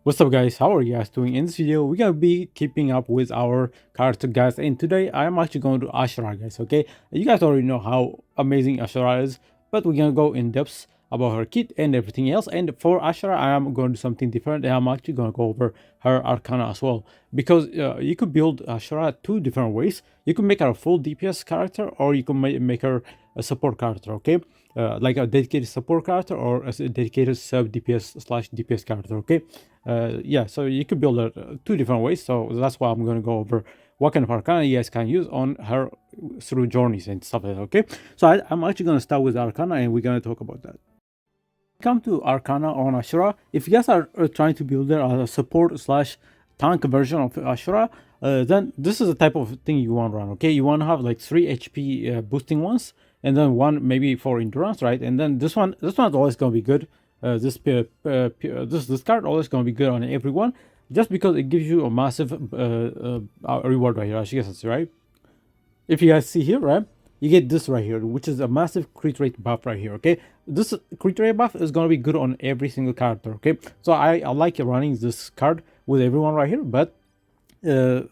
What's up guys, how are you guys doing? In this video we're gonna be keeping up with our character guys, and today I am actually going to Asherah guys. Okay, you guys already know how amazing Asherah is, but we're gonna go in depth about her kit and everything else. And for Asherah I am going to do something different, and I'm actually going to go over her arcana as well, because you could build Asherah two different ways. You could make her a full DPS character, or you could make her a support character. Okay, like a dedicated support character or a dedicated sub DPS slash DPS character. Okay, yeah, so you could build it two different ways. So that's why I'm going to go over what kind of arcana you guys can use on her through journeys and stuff like that. Okay, so I'm actually going to start with arcana, and we're going to talk about that. Come to arcana on Asherah. If you guys are trying to build a support slash tank version of Asherah, then this is the type of thing you want to run. Okay, you want to have like 3 HP boosting ones, and then one maybe for endurance, right? And then this one's always going to be good. This card always going to be good on everyone, just because it gives you a massive reward right here, as you guys see, right? If you guys see here, right, you get this right here, which is a massive crit rate buff right here. Okay, this crit rate buff is going to be good on every single character. Okay, so I like running this card with everyone right here, but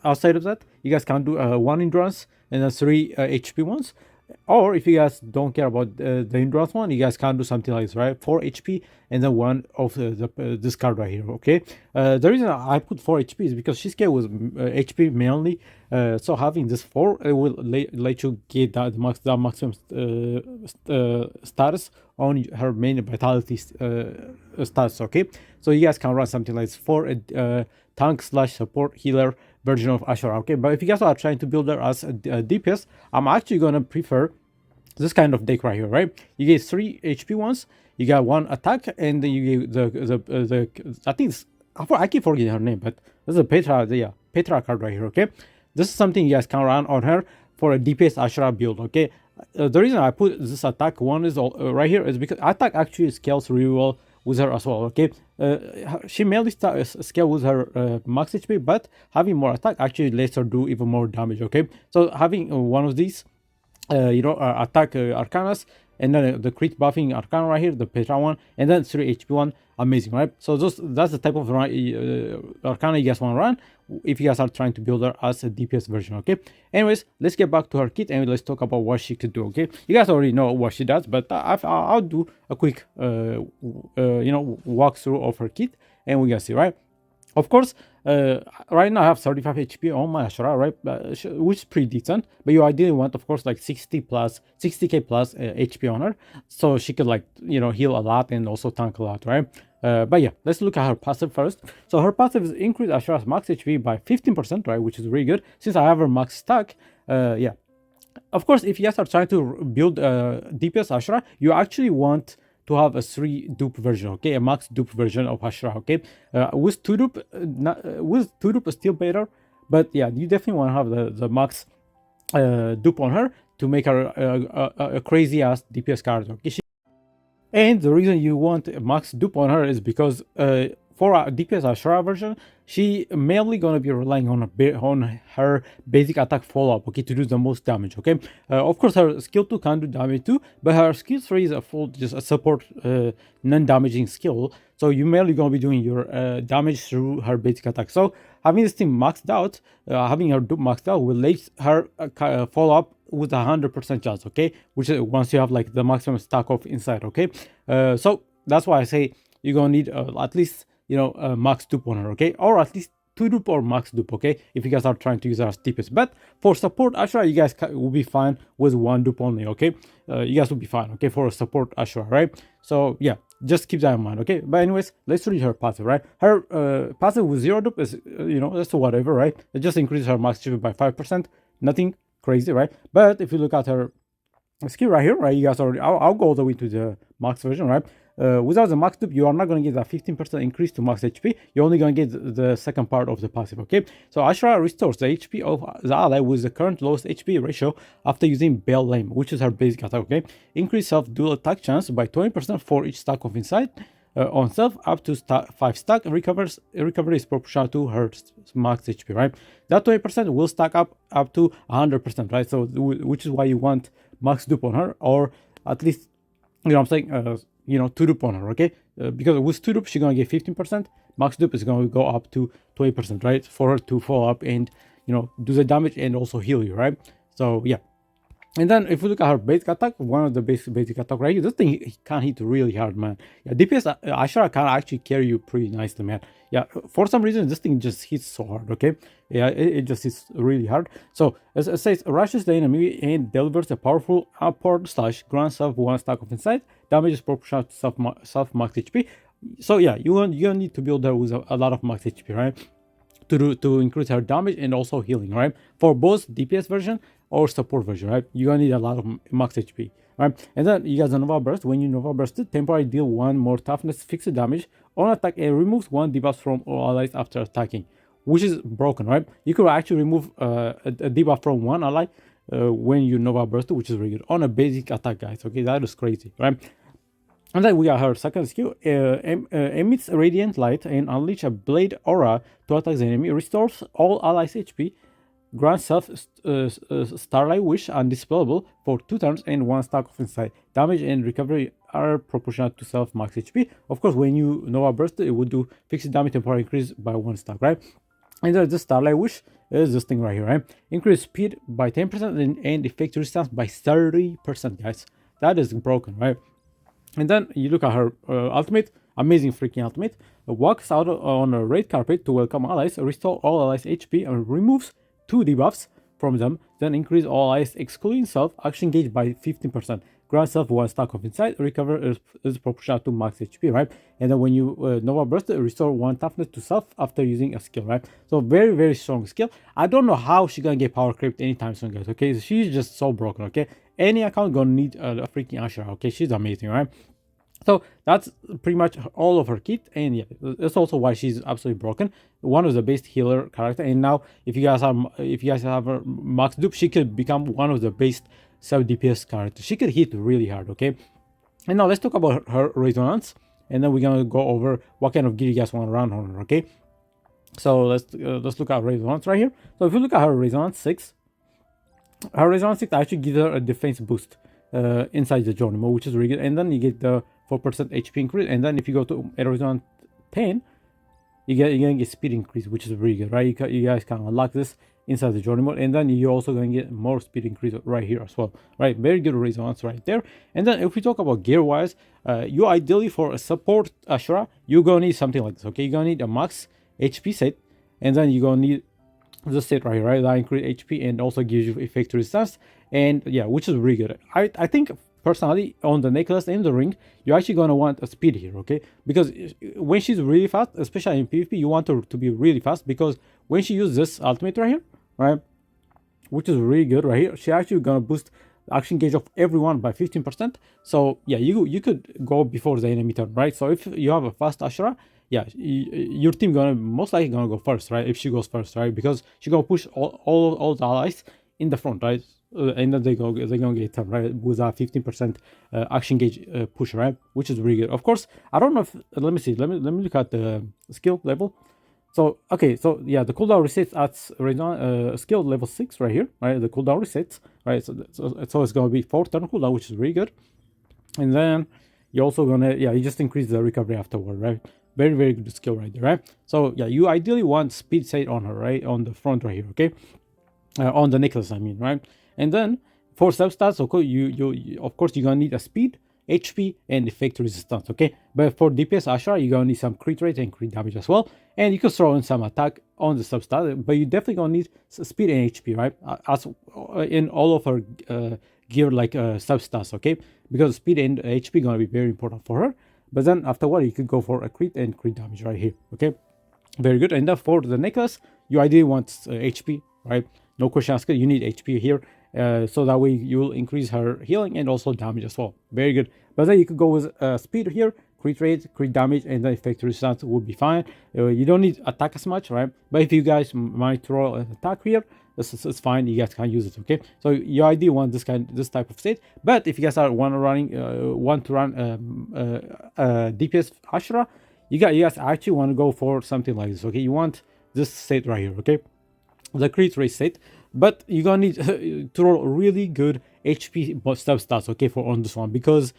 outside of that, you guys can do one endurance and then 3 HP ones. Or if you guys don't care about the endurance one, you guys can do something like this, right? 4 HP and then one of this card right here. Okay, the reason I put 4 HP is because she scale with HP mainly, so having this 4 it will let you get that maximum status on her main vitality stats. Okay, so you guys can run something like this for a tank slash support healer version of Asherah. Okay, but if you guys are trying to build her as a DPS, I'm actually gonna prefer this kind of deck right here, right? You get 3 HP ones, you got 1 attack, and then you get the I think it's, I keep forgetting her name, but this is a Petra, yeah, Petra card right here. Okay, this is something you guys can run on her for a DPS Asherah build. Okay, the reason I put this attack one is right here is because attack actually scales really well with her as well. Okay, she mainly scale with her max HP, but having more attack actually lets her do even more damage. Okay, so having one of these attack arcanas, and then the crit buffing arcana right here, the Petra one, and then 3 HP one, amazing, right? So that's the type of arcana you guys want to run if you guys are trying to build her as a DPS version. Okay, anyways, let's get back to her kit and let's talk about what she could do. Okay, you guys already know what she does, but I'll do a quick walkthrough of her kit, and we guys see, right? Of course, right now I have 35 HP on my Asherah, right? Which is pretty decent. But you ideally want, of course, like 60k plus HP on her, so she could heal a lot and also tank a lot, right? But yeah, let's look at her passive first. So her passive is increase Asherah's max HP by 15%, right? Which is really good since I have her max stack. Yeah. Of course, if you guys are trying to build DPS Asherah, you actually want to have a 3 dupe version, okay, a max dupe version of Asherah. Okay, with 2 dupe, with 2 dupe is still better, but yeah, you definitely want to have the max dupe on her to make her a crazy ass DPS character. Okay? And the reason you want a max dupe on her is because for a DPS Asherah version, she mainly gonna be relying on her basic attack follow-up, okay, to do the most damage. Okay, of course her skill 2 can do damage too, but her skill 3 is a full just a support non-damaging skill. So you mainly gonna be doing your damage through her basic attack. So having this thing maxed out, having her dupe maxed out will let her follow-up with 100% chance. Okay, which is once you have like the maximum stack of inside. Okay, so that's why I say you're gonna need at least max dupe on her, okay, or at least 2 dupe or max dupe, okay, if you guys are trying to use her as DPS. But for support Asherah, you guys will be fine with 1 dupe only. Okay, you guys will be fine, okay, for a support Asherah, right? So yeah, just keep that in mind. Okay, but anyways, let's read her passive, right? Her passive with 0 dupe is that's whatever, right? It just increases her max HP by 5%, nothing crazy, right? But if you look at her skill right here, right, you guys already, I'll go all the way to the max version, right? Without the max dupe, you are not going to get that 15% increase to max HP. You're only going to get the second part of the passive. Okay, so Asherah restores the HP of the ally with the current lowest HP ratio after using Bell Lame, which is her basic attack. Okay, increase self dual attack chance by 20% for each stack of insight. On self up to 5 stack, recovery is proportional to her max HP, right? That 20% will stack up to 100%, right? So which is why you want max dupe on her, or at least 2 dupe on her. Okay, because with 2 dupe, she's gonna get 15%. Max dupe is gonna go up to 20%, right? For her to follow up and, do the damage and also heal you, right? So yeah. And then if we look at her basic attack, one of the basic attack right here, this thing can hit really hard, man. Yeah, DPS Asherah can actually carry you pretty nicely, man. Yeah, for some reason this thing just hits so hard. Okay, yeah, it just hits really hard. So as it says, rushes the enemy and delivers a powerful upward slash, grants self one stack of insight, damage is proportional to self max HP. So yeah, you need to build her with a lot of max HP, right? To increase her damage and also healing, right? For both DPS version or support version, right? You're gonna need a lot of max HP, right? And then you got the Nova Burst. When you Nova Burst it, temporarily deal 1 more toughness fixed damage on attack and removes 1 debuff from all allies after attacking, which is broken, right? You could actually remove a debuff from one ally when you Nova Burst, which is really good on a basic attack, guys. Okay, that is crazy, right? And then we got her second skill, emits radiant light and unleash a blade aura to attack the enemy, restores all allies HP, grants self starlight wish undispellable for 2 turns and 1 stack of insight. Damage and recovery are proportional to self max HP. Of course, when you Nova Burst, it would do fixed damage temporary increase by 1 stack, right? And then the starlight wish is this thing right here, right? Increase speed by 10% and effect resistance by 30%, guys. That is broken, right? And then you look at her ultimate, amazing freaking ultimate. Walks out on a red carpet to welcome allies, restore all allies HP, and removes 2 debuffs from them. Then increase all allies excluding self, action gauge by 15%. Grant self 1 stack of insight, recover is proportional to max HP, right? And then when you Nova Burst, restore 1 toughness to self after using a skill, right? So very, very strong skill. I don't know how she's gonna get power creeped anytime soon, guys, okay? She's just so broken, okay? Any account gonna need a freaking Asherah, okay? She's amazing, right? So that's pretty much all of her kit, and yeah, that's also why she's absolutely broken. One of the best healer character, and now if you guys have her max dupe, she could become one of the best sub DPS characters. She could hit really hard, okay? And now let's talk about her resonance, and then we're gonna go over what kind of gear you guys want to run on her, okay? So let's look at resonance right here. So if you look at her resonance 6, actually gives her a defense boost inside the journey mode, which is really good. And then you get the 4% HP increase. And then if you go to resonance 10, you're gonna get speed increase, which is really good, right? You guys can unlock this inside the journey mode, and then you're also gonna get more speed increase right here as well, right? Very good resonance right there. And then if we talk about gear wise, you ideally for a support Asherah, you're gonna need something like this, okay? You're gonna need a max HP set, and then you're gonna need the set right here, right? That increase HP and also gives you effect resistance, and yeah, which is really good. I think personally on the necklace and the ring, you're actually gonna want a speed here, okay? Because when she's really fast, especially in PvP, you want her to be really fast, because when she uses this ultimate right here, right, which is really good right here, she actually gonna boost the action gauge of everyone by 15%. So yeah, you could go before the enemy turn, right? So if you have a fast Asherah, yeah, your team gonna most likely gonna go first, right? If she goes first, right? Because she gonna push all the allies in the front, right? And then they're gonna get turn, right, with a 15% action gauge push, right? Which is really good. Of course, I don't know if let me see. Let me look at the skill level. So okay, so yeah, the cooldown resets at skill level 6 right here, right? The cooldown resets, right? So it's gonna be 4 turn cooldown, which is really good. And then you're also gonna you just increase the recovery afterward, right? Very, very good skill right there, right? So yeah, you ideally want speed set on her, right? On the front right here, okay? On the necklace, I mean, right? And then for substats, okay, you of course you're gonna need a speed, HP, and effect resistance, okay? But for DPS Asherah, you're gonna need some crit rate and crit damage as well, and you can throw in some attack on the substat, but you definitely gonna need speed and HP, right? As in all of her gear like substats, okay? Because speed and HP gonna be very important for her. But then afterward, you could go for a crit and crit damage right here, okay? Very good. And then for the necklace, you ideally want HP, right? No question asked. You need HP here, so that way you'll increase her healing and also damage as well. Very good. But then you could go with speed here, crit rate, crit damage, and then effect resistance would be fine. You don't need attack as much, right? But if you guys might throw an attack here, it's fine. You guys can use it, okay? So you ideally want this type of state. But if you guys want to run DPS Asherah, you guys actually want to go for something like this, okay? You want this state right here, okay? The crit rate set, but you're gonna need to roll really good HP substats, okay, for on this one, because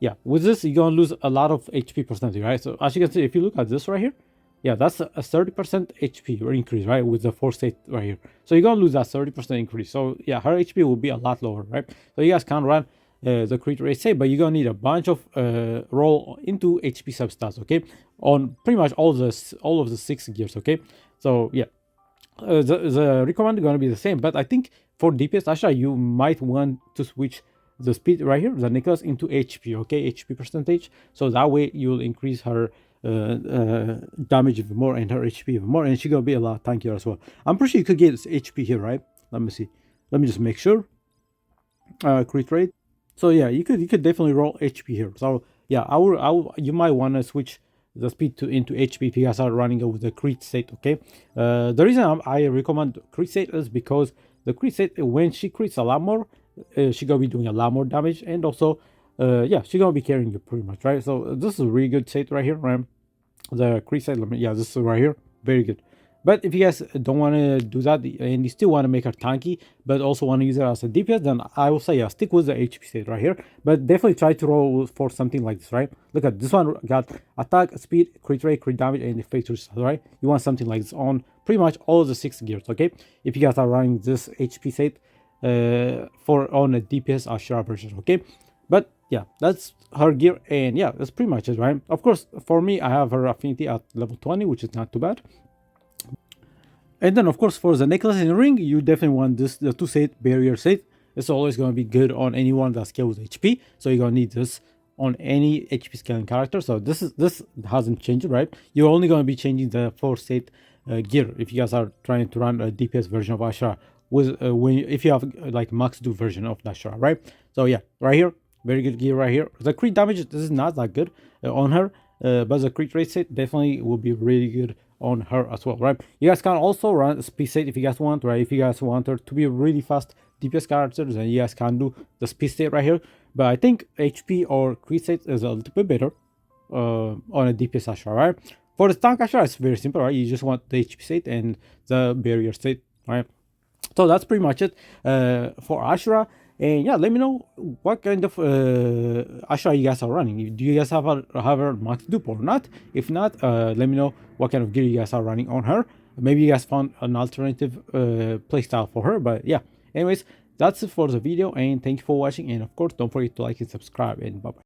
yeah, with this you're gonna lose a lot of HP percentage, right? So as you can see, if you look at this right here, yeah, that's a 30% HP increase, right? With the 4 state right here. So you're gonna lose that 30% increase. So yeah, her HP will be a lot lower, right? So you guys can run the crit rate save, but you're gonna need a bunch of roll into HP substats, okay? On pretty much all of the 6 gears, okay? So yeah, the recommend gonna be the same, but I think for DPS Asha you might want to switch the speed right here, the necklace, into HP, okay, HP percentage, so that way you'll increase her damage even more and her HP even more, and she gonna be a lot tankier as well. I'm pretty sure you could get HP here, right? Let me see. Let me just make sure. Crit rate. So yeah, you could definitely roll HP here. So yeah, you might want to switch the speed to into HP if you guys are running with the crit state. Okay. The reason I recommend crit state is because the crit state, when she crits a lot more, she gonna be doing a lot more damage, and also yeah, she gonna be carrying you pretty much, right? So this is a really good state right here, right? The crit state limit, yeah, this is right here, very good. But if you guys don't want to do that and you still want to make her tanky, but also want to use her as a DPS, then I will say, yeah, stick with the HP state right here. But definitely try to roll for something like this, right? Look at this one, got attack, speed, crit rate, crit damage, and effect resistance, right? You want something like this on pretty much all of the 6 gears, okay? If you guys are running this HP state for on a DPS Asherah version, okay? But yeah, that's her gear, and yeah, that's pretty much it, right? Of course, for me, I have her affinity at level 20, which is not too bad. And then, of course, for the necklace and ring, you definitely want this, the 2 set barrier set. It's always going to be good on anyone that scales HP. So you're going to need this on any HP scaling character. So this hasn't changed, right? You're only going to be changing the 4 set gear if you guys are trying to run a DPS version of Asherah with if you have like max do version of Asherah, right? So yeah, right here, very good gear right here. The crit damage, this is not that good on her, but the crit rate set definitely will be really good on her as well, right? You guys can also run speed state if you guys want, right? If you guys want her to be a really fast DPS character, then you guys can do the speed state right here. But I think HP or crit state is a little bit better on a DPS Asherah, right? For the tank Asherah, it's very simple, right? You just want the HP state and the barrier state, right? So that's pretty much it for Asherah. And yeah, let me know what kind of Asherah you guys are running. Do you guys have her max dupe or not? If not, let me know what kind of gear you guys are running on her. Maybe you guys found an alternative playstyle for her. But yeah, anyways, that's it for the video. And thank you for watching. And of course, don't forget to like and subscribe. And bye bye.